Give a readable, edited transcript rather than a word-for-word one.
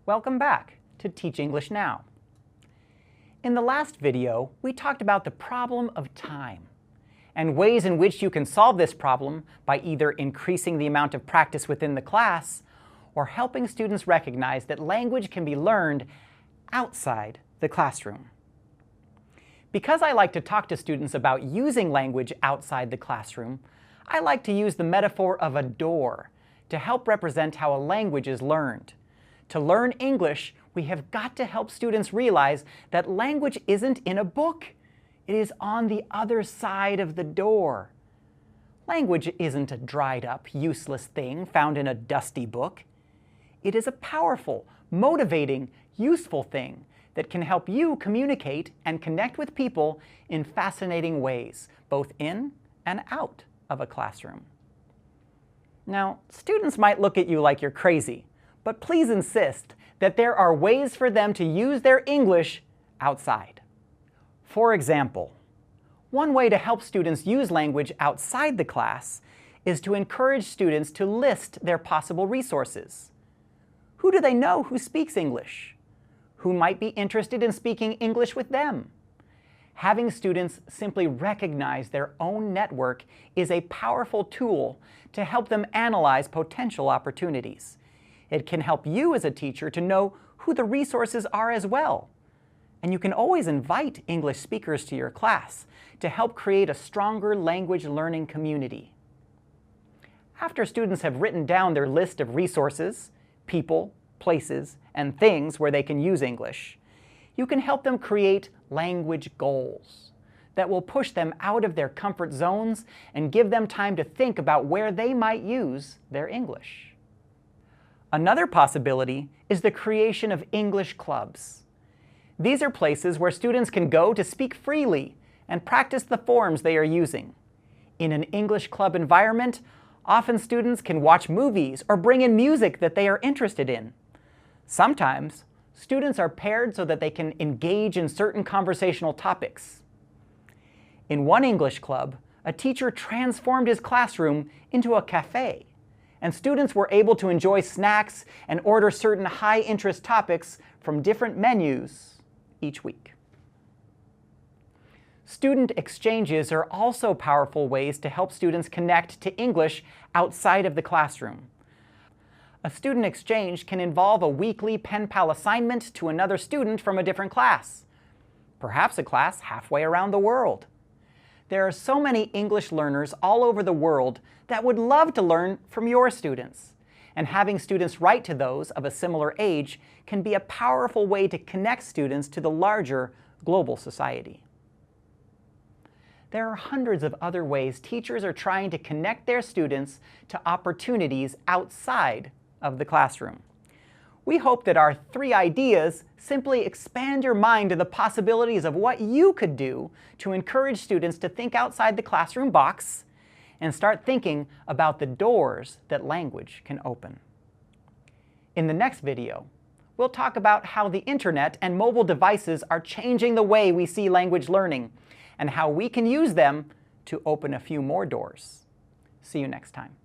Welcome back to Teach English Now. In the last video, we talked about the problem of time and ways in which you can solve this problem by either increasing the amount of practice within the class or helping students recognize that language can be learned outside the classroom. Because I like to talk to students about using language outside the classroom, I like to use the metaphor of a door to help represent how a language is learned. To learn English, we have got to help students realize that language isn't in a book. It is on the other side of the door. Language isn't a dried up, useless thing found in a dusty book. It is a powerful, motivating, useful thing that can help you communicate and connect with people in fascinating ways, both in and out of a classroom. Now, students might look at you like you're crazy, but please insist that there are ways for them to use their English outside. For example, one way to help students use language outside the class is to encourage students to list their possible resources. Who do they know who speaks English? Who might be interested in speaking English with them? Having students simply recognize their own network is a powerful tool to help them analyze potential opportunities. It can help you as a teacher to know who the resources are as well. And you can always invite English speakers to your class to help create a stronger language learning community. After students have written down their list of resources, people, places, and things where they can use English, you can help them create language goals that will push them out of their comfort zones and give them time to think about where they might use their English. Another possibility is the creation of English clubs. These are places where students can go to speak freely and practice the forms they are using. In an English club environment, often students can watch movies or bring in music that they are interested in. Sometimes, students are paired so that they can engage in certain conversational topics. In one English club, a teacher transformed his classroom into a cafe, and students were able to enjoy snacks and order certain high-interest topics from different menus each week. Student exchanges are also powerful ways to help students connect to English outside of the classroom. A student exchange can involve a weekly pen-pal assignment to another student from a different class, perhaps a class halfway around the world. There are so many English learners all over the world that would love to learn from your students, and having students write to those of a similar age can be a powerful way to connect students to the larger global society. There are hundreds of other ways teachers are trying to connect their students to opportunities outside of the classroom. We hope that our 3 ideas simply expand your mind to the possibilities of what you could do to encourage students to think outside the classroom box and start thinking about the doors that language can open. In the next video, we'll talk about how the internet and mobile devices are changing the way we see language learning and how we can use them to open a few more doors. See you next time.